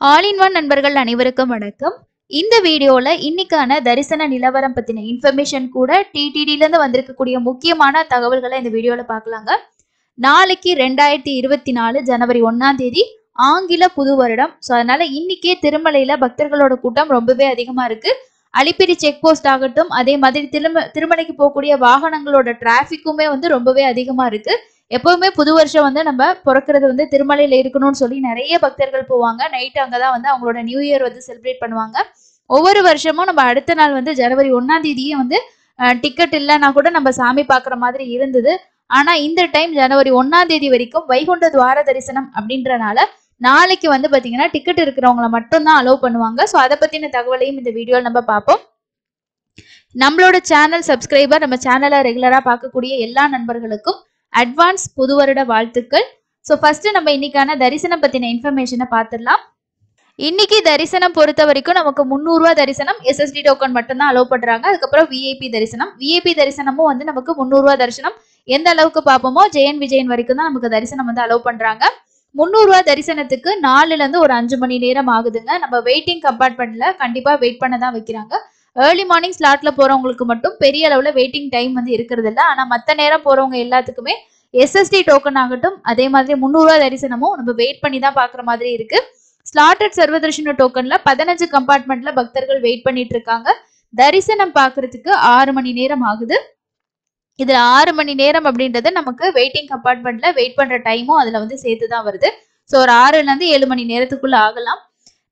All in one நண்பர்கள் அனைவருக்கும் வணக்கம். இந்த வீடியோல இன்னைக்கான தரிசன நிலவரம் பத்தின இன்ஃபர்மேஷன் கூட டிடிடில இருந்து வந்திருக்கக்கூடிய முக்கியமான தகவல்களை இந்த வீடியோல பார்க்கலாங்க. நாளைக்கு 2024 ஜனவரி 1ஆம் தேதி ஆங்கில புது வருடம். ஸோ அதனால இன்னைக்கே திருமலையில பக்தர்களோட கூட்டம் ரொம்பவே அதிகமா இருக்கு. அலிப்பிரி செக் போஸ்ட் ஆகட்டும், அதே மாதிரி திருமலைக்கு போகக்கூடிய வாகனங்களோட டிராபிக்குமே ரொம்பவே அதிகமா இருக்கு. எப்பவுமே புது வருஷம் நம்ம பிறக்கிறது திருமலையில இருக்கணும்னு சொல்லி நிறைய பக்தர்கள் போவாங்க. நைட் அங்கதான் அவங்களோட நியூ இயர் செலிப்ரேட் பண்ணுவாங்க. ஒவ்வொரு வருஷமும் நம்ம அடுத்த நாள் ஜனவரி 1ஆம் தேதியே டிக்கெட் இல்லைன்னா கூட நம்ம சாமி பாக்குற மாதிரி இருந்தது. ஆனா இந்த டைம் ஜனவரி 1ஆம் தேதி வரைக்கும் வைகுண்ட துவார தரிசனம் அப்படின்றனால நாளைக்கு பாத்தீங்கன்னா டிக்கெட் இருக்கிறவங்களை மட்டும்தான் அலோவ் பண்ணுவாங்க. ஸோ அதை பத்தின தகவலையும் இந்த வீடியோவில் நம்ம பார்ப்போம். நம்மளோட சேனல் சப்ஸ்கிரைபர், நம்ம சேனலை ரெகுலரா பார்க்கக்கூடிய எல்லா நண்பர்களுக்கும் அட்வான்ஸ் புது வருட வாழ்த்துக்கள். ஸோ ஃபர்ஸ்ட் நம்ம இன்னைக்கான தரிசனம் பத்தின இன்ஃபர்மேஷனை பார்த்துடலாம். இன்னைக்கு தரிசனம் பொறுத்த வரைக்கும் நமக்கு 300 ரூபா தரிசனம் எஸ்எஸ்டி டோக்கன் மட்டும்தான் அலோவ் பண்றாங்க. அதுக்கப்புறம் விஐபி தரிசனம். விஐபி தரிசனமும் நமக்கு 300 ரூபா தரிசனம் எந்த அளவுக்கு பார்ப்போமோ ஜெயன் விஜயன் வரைக்கும் தான் நமக்கு தரிசனம் அலோவ் பண்றாங்க. 300 ரூபா தரிசனத்துக்கு 4ல இருந்து ஒரு 5 மணி நேரம் ஆகுதுங்க. நம்ம வெயிட்டிங் கம்பார்ட்மெண்ட்ல கண்டிப்பா வெயிட் பண்ண தான் வைக்கிறாங்க. ஏர்லி மார்னிங் ஸ்லாட்ல போறவங்களுக்கு மட்டும் பெரிய அளவுல வெயிட்டிங் டைம் இருக்கிறது இல்லை. ஆனா மத்த நேரம் போறவங்க எல்லாத்துக்குமே எஸ்எஸ்டி டோக்கன் ஆகட்டும், அதே மாதிரி 300 ரூபா தரிசனமும் நம்ம வெயிட் பண்ணி தான் பாக்குற மாதிரி இருக்கு. ஸ்லாட்டட் சர்வதர்ஷன டோக்கன்ல 15 கம்பார்ட்மெண்ட்ல பக்தர்கள் வெயிட் பண்ணிட்டு இருக்காங்க. தரிசனம் பாக்குறதுக்கு 6 மணி நேரம் ஆகுது. இதுல 6 மணி நேரம் அப்படின்றது நமக்கு வெயிட்டிங் கம்பார்ட்மெண்ட்ல வெயிட் பண்ற டைமும் அதுல சேர்த்துதான் வருது. ஸோ ஒரு 6ல இருந்து 7 மணி நேரத்துக்குள்ள ஆகலாம்.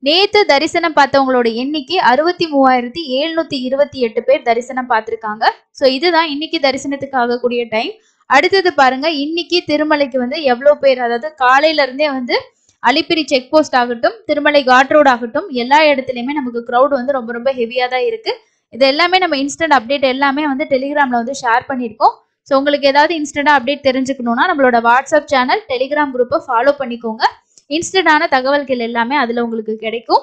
நேத்து தரிசனம் பார்த்தவங்களோட எண்ணிக்கை 63,728 பேர் தரிசனம் பார்த்திருக்காங்க. ஸோ இதுதான் இன்னைக்கு தரிசனத்துக்கு ஆகக்கூடிய டைம். அடுத்தது பாருங்க, இன்னைக்கு திருமலைக்கு எவ்வளவு பேர், அதாவது காலையில இருந்தே அலிப்பிரி செக் போஸ்ட் ஆகட்டும், திருமலை காட் ரோட் ஆகட்டும், எல்லா இடத்துலயுமே நமக்கு கிரௌட் ரொம்ப ரொம்ப ஹெவியா தான் இருக்கு. இது எல்லாமே நம்ம இன்ஸ்டன்ட் அப்டேட் எல்லாமே டெலிகிராம்ல ஷேர் பண்ணியிருக்கோம். ஸோ உங்களுக்கு ஏதாவது இன்ஸ்டன்டா அப்டேட் தெரிஞ்சுக்கணும்னா நம்மளோட வாட்ஸ்அப் சேனல், டெலிகிராம் குரூப்பை ஃபாலோ பண்ணிக்கோங்க. இன்ஸ்டன்டான தகவல்கள் எல்லாமே அதுல உங்களுக்கு கிடைக்கும்.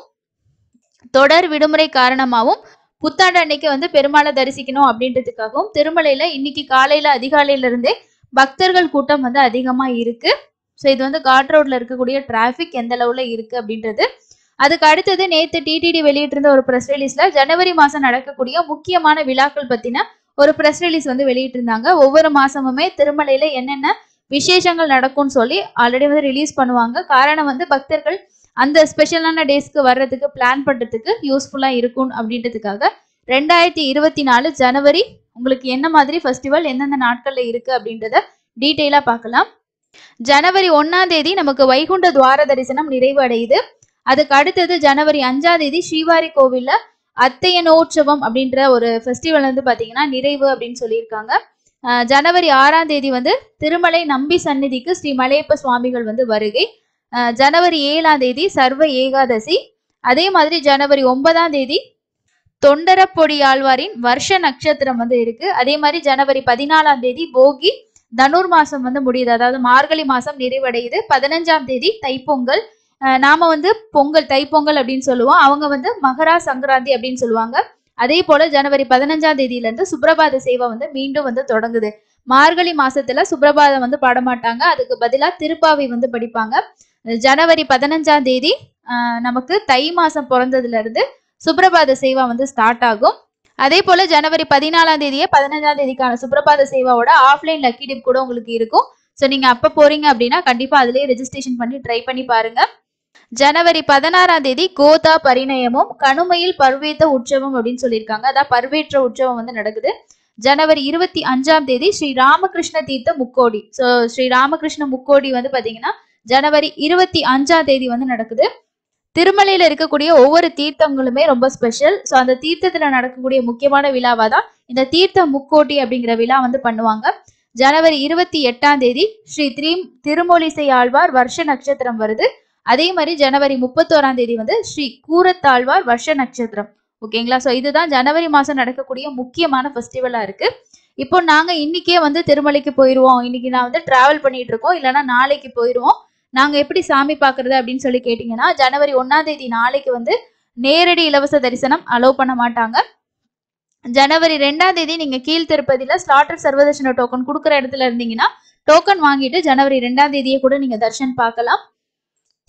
தொடர் விடுமுறை காரணமாகவும் புத்தாண்டு அன்னைக்கு பெருமாளை தரிசிக்கணும் அப்படின்றதுக்காகவும் திருமலையில இன்னைக்கு காலையில அதிகாலையில இருந்தே பக்தர்கள் கூட்டம் அதிகமா இருக்கு. ஸோ இது காட் ரோட்ல இருக்கக்கூடிய டிராபிக் எந்த அளவுல இருக்கு அப்படின்றது. அதுக்கு அடுத்தது நேத்து டிடிடி வெளியிட்டிருந்த ஒரு பிரஸ் ரிலீஸ்ல ஜனவரி மாசம் நடக்கக்கூடிய முக்கியமான விழாக்கள் பத்தின ஒரு பிரஸ் ரிலீஸ் வெளியிட்டு இருந்தாங்க. ஒவ்வொரு மாசமுமே திருமலையில என்னென்ன விசேஷங்கள் நடக்கும்னு சொல்லி ஆல்ரெடி ரிலீஸ் பண்ணுவாங்க. காரணம் பக்தர்கள் அந்த ஸ்பெஷலான டேஸ்க்கு வர்றதுக்கு பிளான் பண்றதுக்கு யூஸ்ஃபுல்லா இருக்கும் அப்படின்றதுக்காக 2024 ஜனவரி உங்களுக்கு என்ன மாதிரி ஃபெஸ்டிவல் எந்தெந்த நாட்கள்ல இருக்கு அப்படின்றத டீட்டெயிலா பார்க்கலாம். ஜனவரி 1ஆம் தேதி நமக்கு வைகுண்ட துவார தரிசனம் நிறைவு அடையுது. அதுக்கு அடுத்தது ஜனவரி 5ஆம் தேதி ஸ்ரீவாரி கோவில்ல அத்தையனோற்சவம் அப்படின்ற ஒரு ஃபெஸ்டிவல் பாத்தீங்கன்னா நிறைவு அப்படின்னு சொல்லியிருக்காங்க. ஜனவரி 6ஆம் தேதி திருமலை நம்பி சந்நிதிக்கு ஸ்ரீ மலையப்ப சுவாமிகள் வருகை. ஜனவரி 7ஆம் தேதி சர்வ ஏகாதசி. அதே மாதிரி ஜனவரி 9ஆம் தேதி தொண்டரப்பொடி ஆழ்வாரின் வருஷ நட்சத்திரம் இருக்கு. அதே மாதிரி ஜனவரி 14ஆம் தேதி போகி. தனுர் மாசம் முடியுது, அதாவது மார்கழி மாசம் நிறைவடையுது. 15ஆம் தேதி தைப்பொங்கல். நாம பொங்கல் தைப்பொங்கல் அப்படின்னு சொல்லுவோம், அவங்க மகரா சங்கராந்தி அப்படின்னு சொல்லுவாங்க. அதே போல ஜனவரி 15ஆம் தேதியில இருந்து சுப்ரபாத சேவை மீண்டும் தொடங்குது. மார்கழி மாசத்துல சுப்ரபாதம் பாடமாட்டாங்க, அதுக்கு பதிலா திருப்பாவை படிப்பாங்க. ஜனவரி 15ஆம் தேதி நமக்கு தை மாசம் பிறந்ததுல இருந்து சுப்ரபாத சேவா ஸ்டார்ட் ஆகும். அதே போல ஜனவரி 14ஆம் தேதியே 15ஆம் தேதிக்கான சுப்ரபாத சேவாவோட ஆஃப்லைன் லக்கி டிப் கூட உங்களுக்கு இருக்கும். ஸோ நீங்க அப்ப போறீங்க அப்படின்னா கண்டிப்பா அதுலயே ரெஜிஸ்ட்ரேஷன் பண்ணி ட்ரை பண்ணி பாருங்க. ஜனவரி 16ஆம் தேதி கோதா பரிணயமும் கணுமையில் பருவேத்த உற்சவம் அப்படின்னு சொல்லியிருக்காங்க. அதான் பருவேற்ற உற்சவம் நடக்குது. ஜனவரி 25ஆம் தேதி ஸ்ரீ ராமகிருஷ்ண தீர்த்த முக்கோடி. ஸோ ஸ்ரீ ராமகிருஷ்ண முக்கோடி பாத்தீங்கன்னா ஜனவரி 25ஆம் தேதி நடக்குது. திருமலையில இருக்கக்கூடிய ஒவ்வொரு தீர்த்தங்களுமே ரொம்ப ஸ்பெஷல். ஸோ அந்த தீர்த்தத்துல நடக்கக்கூடிய முக்கியமான விழாவா தான் இந்த தீர்த்த முக்கோட்டி அப்படிங்கிற விழா பண்ணுவாங்க. ஜனவரி 28ஆம் தேதி ஸ்ரீ திருமொழிசை ஆழ்வார் வருஷ நட்சத்திரம் வருது. அதே மாதிரி ஜனவரி 31ஆம் தேதி ஸ்ரீ கூரத்தாழ்வார் வருஷ நட்சத்திரம். ஓகேங்களா? ஸோ இதுதான் ஜனவரி மாசம் நடக்கக்கூடிய முக்கியமான ஃபெஸ்டிவலா இருக்கு. இப்போ நாங்க இன்னைக்கே திருமலைக்கு போயிருவோம், இன்னைக்கு நான் டிராவல் பண்ணிட்டு இருக்கோம், இல்லைன்னா நாளைக்கு போயிருவோம், நாங்க எப்படி சாமி பாக்குறது அப்படின்னு சொல்லி கேட்டீங்கன்னா, ஜனவரி 1ஆம் தேதி நாளைக்கு நேரடி இலவச தரிசனம் அலோவ் பண்ண மாட்டாங்க. ஜனவரி 2ஆம் தேதி நீங்க கீழ் திருப்பதியில ஸ்லாட்டர் சர்வதர்ஷன டோக்கன் கொடுக்குற இடத்துல இருந்தீங்கன்னா டோக்கன் வாங்கிட்டு ஜனவரி 2ஆம் தேதியே கூட நீங்க தரிசனம் பார்க்கலாம்.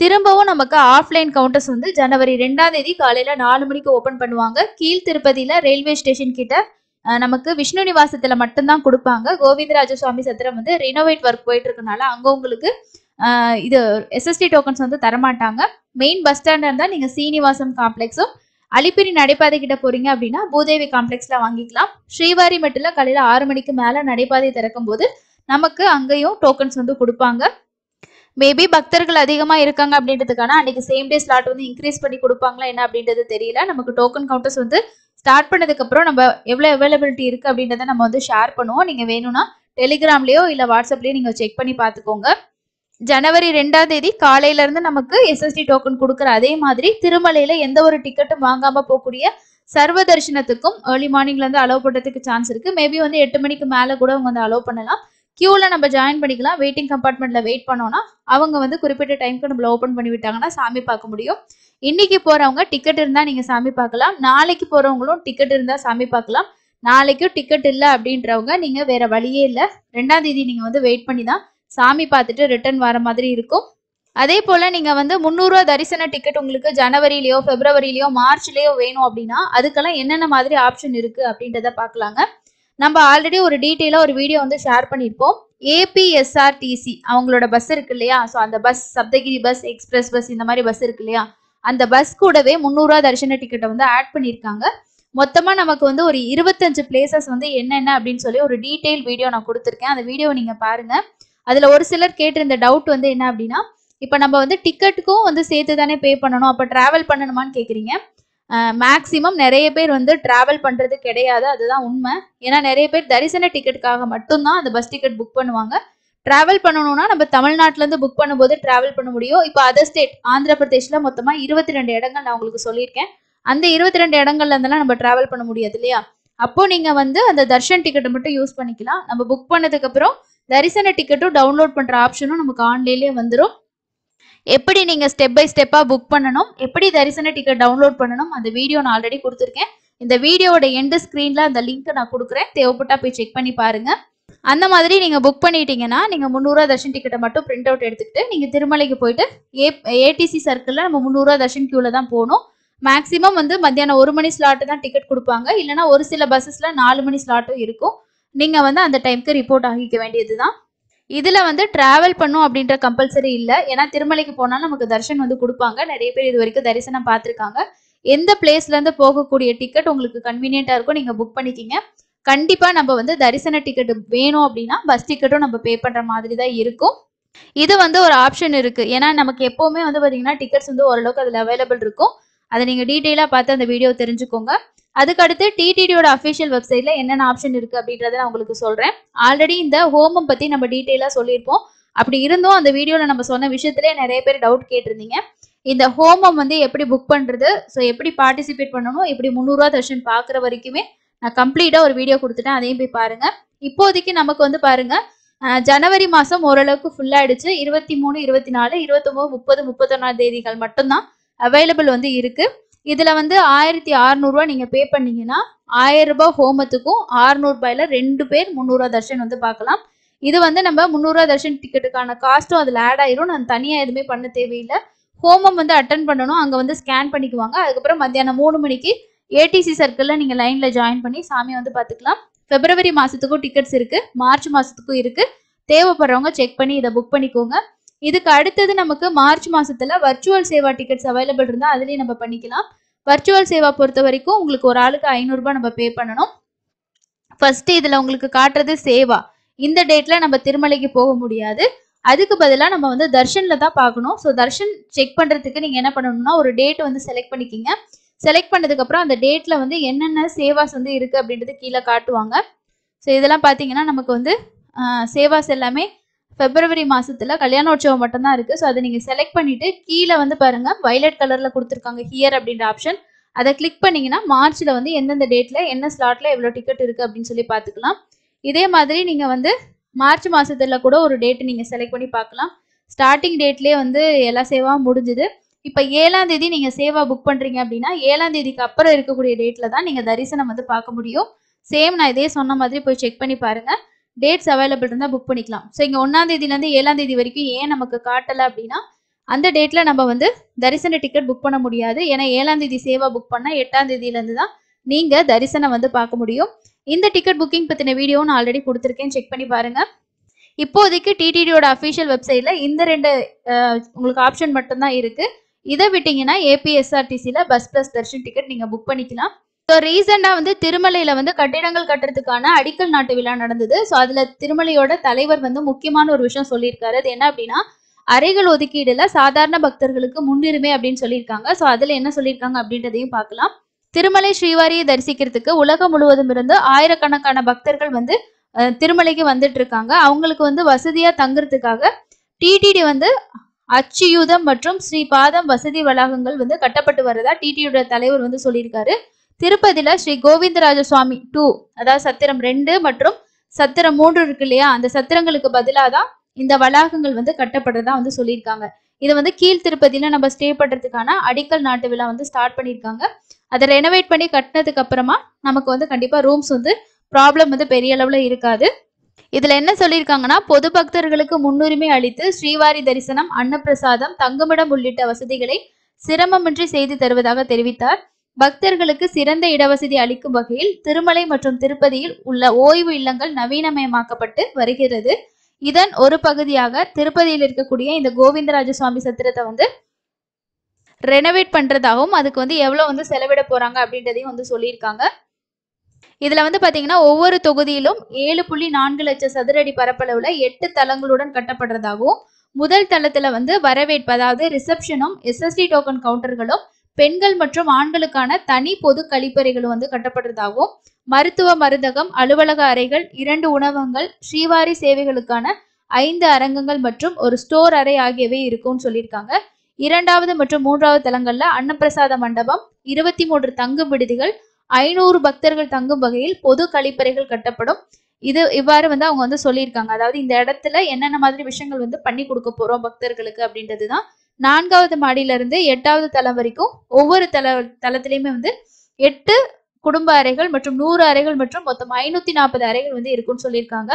திரும்பவும் நமக்கு ஆஃப்லைன் கவுண்டர்ஸ் வந்து ஜனவரி 2ஆம் தேதி காலையில 4 மணிக்கு ஓபன் பண்ணுவாங்க. கீழ் திருப்பதியில ரயில்வே ஸ்டேஷன் கிட்ட நமக்கு விஷ்ணு நிவாசத்துல மட்டும்தான் கொடுப்பாங்க. கோவிந்தராஜ சுவாமி சத்திரம் வந்து ரினோவேட் ஒர்க் போயிட்டு இருக்கனால அங்க உங்களுக்கு இது எஸ்எஸ்டி டோக்கன்ஸ் வந்து தரமாட்டாங்க. மெயின் பஸ் ஸ்டாண்டா இருந்தா நீங்க சீனிவாசம் காம்ப்ளெக்ஸும், அலிப்பிரி நடைபாதை கிட்ட போறீங்க அப்படின்னா பூதேவி காம்ப்ளெக்ஸ்ல வாங்கிக்கலாம். ஸ்ரீவாரிமெட்டில் காலையில 6 மணிக்கு மேல நடைபாதை திறக்கும் போது நமக்கு அங்கேயும் டோக்கன்ஸ் வந்து கொடுப்பாங்க. மேபி பக்தர்கள் அதிகமா இருக்காங்க அப்படின்றதுக்கான அன்னைக்கு சேம் டே ஸ்லாட் வந்து இன்க்ரீஸ் பண்ணி கொடுப்பாங்களா என்ன அப்படின்றது தெரியல. நமக்கு டோக்கன் கவுண்டர்ஸ் வந்து ஸ்டார்ட் பண்ணதுக்கு அப்புறம் நம்ம எவ்வளவு அவைலபிலிட்டி இருக்கு அப்படின்றத நம்ம வந்து ஷேர் பண்ணுவோம். நீங்க வேணும்னா டெலிகிராம்லயோ இல்ல வாட்ஸ்அப்லயோ நீங்க செக் பண்ணி பாத்துக்கோங்க. ஜனவரி 2ஆம் தேதி காலையில இருந்து நமக்கு எஸ்எஸ்டி டோக்கன் கொடுக்குற அதே மாதிரி திருமலையில எந்த ஒரு டிக்கெட்டும் வாங்காம போகக்கூடிய சர்வ தரிசனத்துக்கும் ஏர்லி மார்னிங்ல இருந்து அலோவ் பண்றதுக்கு சான்ஸ் இருக்கு. மேபி வந்து 8 மணிக்கு மேல கூட அவங்க வந்து அலோவ் பண்ணலாம். கியூல நம்ம ஜாயின் பண்ணிக்கலாம். வெயிட்டிங் கம்பார்ட்மெண்ட்ல வெயிட் பண்ணோம்னா அவங்க வந்து குறிப்பிட்ட டைம்க்கு நம்மள ஓப்பன் பண்ணி விட்டாங்கன்னா சாமி பார்க்க முடியும். இன்னைக்கு போறவங்க டிக்கெட் இருந்தா நீங்க சாமி பார்க்கலாம். நாளைக்கு போறவங்களும் டிக்கெட் இருந்தா சாமி பார்க்கலாம். நாளைக்கும் டிக்கெட் இல்லை அப்படின்றவங்க நீங்க வேற வழியே இல்லை, 2ஆம் தேதி நீங்க வந்து வெயிட் பண்ணி தான் சாமி பார்த்துட்டு ரிட்டர்ன் வர மாதிரி இருக்கும். அதே போல நீங்க வந்து 300 ரூபா தரிசன டிக்கெட் உங்களுக்கு ஜனவரிலயோ பிப்ரவரிலயோ மார்ச்லயோ வேணும் அப்படின்னா அதுக்கெல்லாம் என்னென்ன மாதிரி ஆப்ஷன் இருக்கு அப்படின்றத பார்க்கலாங்க. நம்ம ஆல்ரெடி ஒரு டீட்டெயிலா ஒரு வீடியோ வந்து ஷேர் பண்ணியிருப்போம். ஏபிஎஸ்ஆர்டிசி அவங்களோட பஸ் இருக்கு இல்லையா, ஸோ அந்த bus Saptagiri bus, express bus, இந்த மாதிரி பஸ் இருக்கு இல்லையா, அந்த பஸ் கூடவே 300 ரூபா தரிசன டிக்கெட்டை வந்து ஆட் பண்ணியிருக்காங்க. மொத்தமா நமக்கு வந்து ஒரு 25 பிளேசஸ் வந்து என்னென்ன அப்படின்னு சொல்லி ஒரு டீட்டெயில் வீடியோ நான் கொடுத்துருக்கேன். அந்த வீடியோ நீங்க பாருங்க. அதுல ஒரு சிலர் கேட்டிருந்த டவுட் வந்து என்ன அப்படின்னா, இப்ப நம்ம வந்து டிக்கெட்டுக்கும் வந்து சேர்த்து தானே பே பண்ணணும், அப்ப டிராவல் பண்ணணுமான்னு கேக்குறீங்க. மேக்சிமம் நிறைய பேர் வந்து டிராவல் பண்றது கிடையாது, அதுதான் உண்மை. ஏன்னா நிறைய பேர் தரிசன டிக்கெட்டுக்காக மட்டும்தான் அந்த பஸ் டிக்கெட் புக் பண்ணுவாங்க. டிராவல் பண்ணணும்னா நம்ம தமிழ்நாட்டுல இருந்து புக் பண்ணும்போது டிராவல் பண்ண முடியும். இப்போ அதர் ஸ்டேட் ஆந்திர பிரதேஷ்ல மொத்தமா 22 இடங்கள் நான் உங்களுக்கு சொல்லியிருக்கேன். அந்த 22 இடங்கள்ல இருந்தெல்லாம் நம்ம டிராவல் பண்ண முடியாது இல்லையா. அப்போ நீங்க வந்து அந்த தர்ஷன் டிக்கெட்டை மட்டும் யூஸ் பண்ணிக்கலாம். நம்ம புக் பண்ணதுக்கு அப்புறம் தரிசன டிக்கெட்டும் டவுன்லோட் பண்ற ஆப்ஷனும் நமக்கு ஆன்லைன்லயே வந்துடும். எப்படி நீங்க ஸ்டெப் பை ஸ்டெப்பா புக் பண்ணணும், எப்படி தரிசன டிக்கெட் டவுன்லோட் பண்ணணும், அந்த வீடியோ நான் ஆல்ரெடி கொடுத்துருக்கேன். இந்த வீடியோட எண்ட் ஸ்கிரீன்ல அந்த லிங்க் நான் கொடுக்குறேன், தேவைப்பட்டா போய் செக் பண்ணி பாருங்க. அந்த மாதிரி நீங்க புக் பண்ணிட்டீங்கன்னா நீங்க 300 ரூபா தர்ஷன் டிக்கெட்டை மட்டும் பிரிண்ட் அவுட் எடுத்துக்கிட்டு நீங்க திருமலைக்கு போயிட்டு ஏடிசி சர்க்கிள்ல நம்ம 300 ரூபா தர்ஷன் கியூல தான் போகணும். மேக்சிமம் வந்து மத்தியானம் 1 மணி ஸ்லாட்டு தான் டிக்கெட் கொடுப்பாங்க. இல்லைன்னா ஒரு சில பஸ்ஸஸ்ல 4 மணி ஸ்லாட்டும் இருக்கும். நீங்க வந்து அந்த டைம்க்கு ரிப்போர்ட் ஆகிக்க வேண்டியதுதான். இதுல வந்து டிராவல் பண்ணும் அப்படின்ற கம்பல்சரி இல்லை. ஏன்னா திருமலைக்கு போனாலும் நமக்கு தர்ஷன் வந்து கொடுப்பாங்க. நிறைய பேர் இது வரைக்கும் தரிசனம் பார்த்துருக்காங்க. எந்த பிளேஸ்ல இருந்து போகக்கூடிய டிக்கெட் உங்களுக்கு கன்வீனியன்டா இருக்கும் நீங்க புக் பண்ணிக்கிங்க. கண்டிப்பா நம்ம வந்து தரிசன டிக்கெட் வேணும் அப்படின்னா பஸ் டிக்கெட்டும் நம்ம பே பண்ற மாதிரி தான் இருக்கும். இது வந்து ஒரு ஆப்ஷன் இருக்கு. ஏன்னா நமக்கு எப்பவுமே வந்து பாத்தீங்கன்னா டிக்கெட்ஸ் வந்து ஓரளவுக்கு அதுல அவைலபிள் இருக்கும். அதை நீங்க டீட்டெயிலா பார்த்து அந்த வீடியோ தெரிஞ்சுக்கோங்க. அதுக்கடுத்து டிடிடியோட அஃபிஷியல் வெப்சைட்ல என்னென்ன ஆப்ஷன் இருக்கு அப்படின்றத நான் உங்களுக்கு சொல்றேன். ஆல்ரெடி இந்த ஹோமம் பத்தி நம்ம டீட்டெயிலா சொல்லியிருப்போம். அப்படி இருந்தும் அந்த வீடியோல நம்ம சொன்ன விஷயத்திலே நிறைய பேர் டவுட் கேட்டிருந்தீங்க. இந்த ஹோமம் வந்து எப்படி புக் பண்றது, ஸோ எப்படி பார்ட்டிசிபேட் பண்ணணும், எப்படி 300 ரூபா தர்ஷன் பாக்குற வரைக்குமே நான் கம்ப்ளீட்டா ஒரு வீடியோ கொடுத்துட்டேன், அதையும் போய் பாருங்க. இப்போதைக்கு நமக்கு வந்து பாருங்க ஜனவரி மாசம் ஓரளவுக்கு ஃபுல் ஆயிடுச்சு. 23, 24, 29, 30, 31 தேதிகள் மட்டும்தான் அவைலபிள் வந்து இருக்கு. இதுல வந்து 1600 ரூபா நீங்க பே பண்ணீங்கன்னா 1000 ரூபாய் ஹோமத்துக்கும் 600 ரூபாயில 2 பேர் 300 ரூபா தர்ஷன் வந்து பார்க்கலாம். இது வந்து நம்ம 300 ரூபா தர்ஷன் டிக்கெட்டுக்கான காஸ்ட்டும் அதுல ஆட் ஆயிரும். நான் தனியா எதுவுமே பண்ண தேவையில்லை. ஹோமம் வந்து அட்டன் பண்ணணும், அங்க வந்து ஸ்கேன் பண்ணிக்குவாங்க. அதுக்கப்புறம் மத்தியானம் 3 மணிக்கு ஏடிசி சர்க்கிள்ல நீங்க லைன்ல ஜாயின் பண்ணி சாமி வந்து பாத்துக்கலாம். பிப்ரவரி மாசத்துக்கும் டிக்கெட்ஸ் இருக்கு, மார்ச் மாசத்துக்கும் இருக்கு. தேவைப்படுறவங்க செக் பண்ணி இதை புக் பண்ணிக்கோங்க. இதுக்கு அடுத்தது நமக்கு மார்ச் மாசத்துல வர்ச்சுவல் சேவா டிக்கெட்ஸ் அவைலபிள் இருந்தா அதுலயும் நம்ம பண்ணிக்கலாம். வர்ச்சுவல் சேவா பொறுத்த வரைக்கும் உங்களுக்கு ஒரு ஆளுக்கு 500 ரூபாய் நம்ம பே பண்ணணும். ஃபர்ஸ்ட் இதுல உங்களுக்கு காட்டுறது சேவா. இந்த டேட்ல நம்ம திருமலைக்கு போக முடியாது. அதுக்கு பதிலாக நம்ம வந்து தர்ஷன்ல தான் பார்க்கணும். ஸோ தர்ஷன் செக் பண்றதுக்கு நீங்க என்ன பண்ணணும்னா ஒரு டேட் வந்து செலக்ட் பண்ணிக்கிங்க. செலக்ட் பண்ணதுக்கு அப்புறம் அந்த டேட்ல வந்து என்னென்ன சேவாஸ் வந்து இருக்கு அப்படின்றது கீழே காட்டுவாங்க. ஸோ இதெல்லாம் பார்த்தீங்கன்னா நமக்கு வந்து சேவாஸ் எல்லாமே பிப்ரவரி மாசத்துல கல்யாணோற்சவம் மட்டும்தான் இருக்கு. ஸோ அதை நீங்க செலக்ட் பண்ணிட்டு கீழே வந்து பாருங்க வயலட் கலர்ல கொடுத்துருக்காங்க ஹியர் அப்படின்ற ஆப்ஷன். அதை கிளிக் பண்ணீங்கன்னா மார்ச்ல வந்து எந்தெந்த டேட்ல என்ன ஸ்லாட்ல எவ்வளவு டிக்கெட் இருக்கு அப்படின்னு சொல்லி பார்த்துக்கலாம். இதே மாதிரி நீங்க வந்து மார்ச் மாசத்துல கூட ஒரு டேட் நீங்க செலக்ட் பண்ணி பார்க்கலாம். ஸ்டார்டிங் டேட்லயே வந்து எல்லா சேவாவும் முடிஞ்சுது. இப்ப 7ஆம் தேதி நீங்க சேவா புக் பண்றீங்க அப்படின்னா 7ஆம் தேதிக்கு அப்புறம் இருக்கக்கூடிய டேட்ல தான் நீங்க தரிசனம் வந்து பார்க்க முடியும். சேம் நான் இதே சொன்ன மாதிரி போய் செக் பண்ணி பாருங்க. டேட்ஸ் அவைலபிள் இருந்தால் புக் பண்ணிக்கலாம். ஸோ இங்கே 1ஆம் தேதியிலேருந்து 7ஆம் தேதி வரைக்கும் ஏன் நமக்கு காட்டலை அப்படின்னா அந்த டேட்ல நம்ம வந்து தரிசன டிக்கெட் புக் பண்ண முடியாது. ஏன்னா 7ஆம் தேதி சேவா புக் பண்ணா 8ஆம் தேதியிலேருந்து தான் நீங்க தரிசனம் வந்து பார்க்க முடியும். இந்த டிக்கெட் புக்கிங் பத்தின வீடியோ நான் ஆல்ரெடி கொடுத்துருக்கேன், செக் பண்ணி பாருங்க. இப்போதைக்கு டிடிடியோட அஃபிஷியல் வெப்சைட்ல இந்த 2 உங்களுக்கு ஆப்ஷன் மட்டும் தான் இருக்கு. இதை விட்டீங்கன்னா ஏபிஎஸ்ஆர்டிசில பஸ் பிளஸ் தர்ஷன் டிக்கெட் நீங்க புக் பண்ணிக்கலாம். ஸோ ரீசெண்டா வந்து திருமலையில வந்து கட்டிடங்கள் கட்டுறதுக்கான அடிக்கல் நாட்டு விழா நடந்தது. ஸோ அதுல திருமலையோட தலைவர் வந்து முக்கியமான ஒரு விஷயம் சொல்லியிருக்காரு. அது என்ன அப்படின்னா, அறைகள் ஒதுக்கீடுல சாதாரண பக்தர்களுக்கு முன்னுரிமை அப்படின்னு சொல்லியிருக்காங்க. ஸோ அதுல என்ன சொல்லியிருக்காங்க அப்படின்றதையும் பார்க்கலாம். திருமலை ஸ்ரீவாரியை தரிசிக்கிறதுக்கு உலகம் முழுவதும் இருந்து ஆயிரக்கணக்கான பக்தர்கள் வந்து திருமலைக்கு வந்துட்டு இருக்காங்க. அவங்களுக்கு வந்து வசதியா தங்குறதுக்காக டிடிடி வந்து அச்சுயுதம் மற்றும் ஸ்ரீ பாதம் வசதி வளாகங்கள் வந்து கட்டப்பட்டு வரதா டிடிடியோட தலைவர் வந்து சொல்லியிருக்காரு. திருப்பதியில ஸ்ரீ கோவிந்தராஜ சுவாமி 2, அதாவது சத்திரம் 2 மற்றும் சத்திரம் 3 இருக்கு இல்லையா, அந்த சத்திரங்களுக்கு பதிலாக தான் இந்த வளாகங்கள் வந்து கட்டப்படுறதா வந்து சொல்லியிருக்காங்க. இதை வந்து கீழ் திருப்பதியில நம்ம ஸ்டே பண்றதுக்கான அடிக்கல் நாட்டு விழா வந்து ஸ்டார்ட் பண்ணியிருக்காங்க. அதை ரெனோவேட் பண்ணி கட்டினதுக்கு அப்புறமா நமக்கு வந்து கண்டிப்பா ரூம்ஸ் வந்து ப்ராப்ளம் வந்து பெரிய அளவுல இருக்காது. இதுல என்ன சொல்லியிருக்காங்கன்னா, பொது பக்தர்களுக்கு முன்னுரிமை அளித்து ஸ்ரீவாரி தரிசனம், அன்னப்பிரசாதம், தங்குமிடம் உள்ளிட்ட வசதிகளை சிரமமின்றி செய்து தருவதாக தெரிவித்தார். பக்தர்களுக்கு சிறந்த இடவசதி அளிக்கும் வகையில் திருமலை மற்றும் திருப்பதியில் உள்ள ஓய்வு இல்லங்கள் நவீனமயமாக்கப்பட்டு வருகிறது. இதன் ஒரு பகுதியாக திருப்பதியில் இருக்கக்கூடிய இந்த கோவிந்தராஜ சுவாமி சத்திரத்தை வந்து ரெனோவேட் பண்றதாகவும் அதுக்கு வந்து எவ்வளவு வந்து செலவிட போறாங்க அப்படின்றதையும் வந்து சொல்லியிருக்காங்க. இதுல வந்து பாத்தீங்கன்னா ஒவ்வொரு தொகுதியிலும் 7.4 லட்சம் சதுரடி பரப்பளவுல 8 தளங்களுடன் கட்டப்படுறதாகவும், முதல் தளத்துல வந்து வரவேற்பு, அதாவது ரிசப்ஷனும் எஸ்எஸ்டி டோக்கன் கவுண்டர்களும் பெண்கள் மற்றும் ஆண்களுக்கான தனி பொது கழிப்பறைகளும் வந்து கட்டப்படுறதாகவும், மருத்துவ மருந்தகம், அலுவலக அறைகள், 2 உணவகங்கள், ஸ்ரீவாரி சேவைகளுக்கான 5 அரங்கங்கள் மற்றும் ஒரு ஸ்டோர் அறை ஆகியவை இருக்கும்னு சொல்லியிருக்காங்க. 2வது மற்றும் 3வது தளங்கள்ல அன்னப்பிரசாத மண்டபம், 23 தங்கும் விடுதிகள், 500 பக்தர்கள் தங்கும் வகையில் பொது கழிப்பறைகள் கட்டப்படும். இது இவ்வாறு வந்து அவங்க வந்து சொல்லியிருக்காங்க. அதாவது இந்த இடத்துல என்னென்ன மாதிரி விஷயங்கள் வந்து பண்ணி கொடுக்க போறோம் பக்தர்களுக்கு அப்படின்றதுதான். 4வது மாடியில இருந்து 8வது தளம் வரைக்கும் ஒவ்வொரு தளத்திலையுமே வந்து 8 குடும்ப அறைகள் மற்றும் 100 அறைகள் மற்றும் மொத்தம் 540 அறைகள் வந்து இருக்குன்னு சொல்லியிருக்காங்க.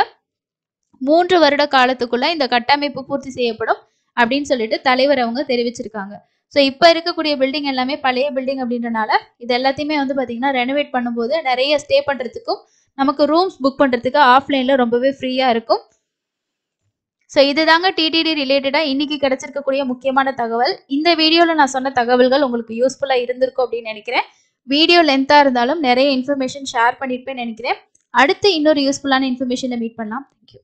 3 வருட காலத்துக்குள்ள இந்த கட்டமைப்பு பூர்த்தி செய்யப்படும் அப்படின்னு சொல்லிட்டு தலைவர் அவங்க தெரிவிச்சிருக்காங்க. ஸோ இப்போ இருக்கக்கூடிய பில்டிங் எல்லாமே பழைய பில்டிங் அப்படின்றனால இது எல்லாத்தையுமே வந்து பார்த்தீங்கன்னா ரெனோவேட் பண்ணும்போது நிறைய ஸ்டே பண்ணுறதுக்கும் நமக்கு ரூம்ஸ் புக் பண்ணுறதுக்கு ஆஃப்லைனில் ரொம்பவே ஃப்ரீயாக இருக்கும். ஸோ இதுதாங்க டிடிடி ரிலேட்டடாக இன்னைக்கு கிடைச்சிருக்கக்கூடிய முக்கியமான தகவல். இந்த வீடியோவில் நான் சொன்ன தகவல்கள் உங்களுக்கு யூஸ்ஃபுல்லாக இருந்திருக்கும் அப்படின்னு நினைக்கிறேன். வீடியோ லென்த்தாக இருந்தாலும் நிறைய இன்ஃபர்மேஷன் ஷேர் பண்ணியிருப்பேன்னு நினைக்கிறேன். அடுத்து இன்னொரு யூஸ்ஃபுல்லான இன்ஃபர்மேஷனை மீட் பண்ணலாம். தேங்க்யூ.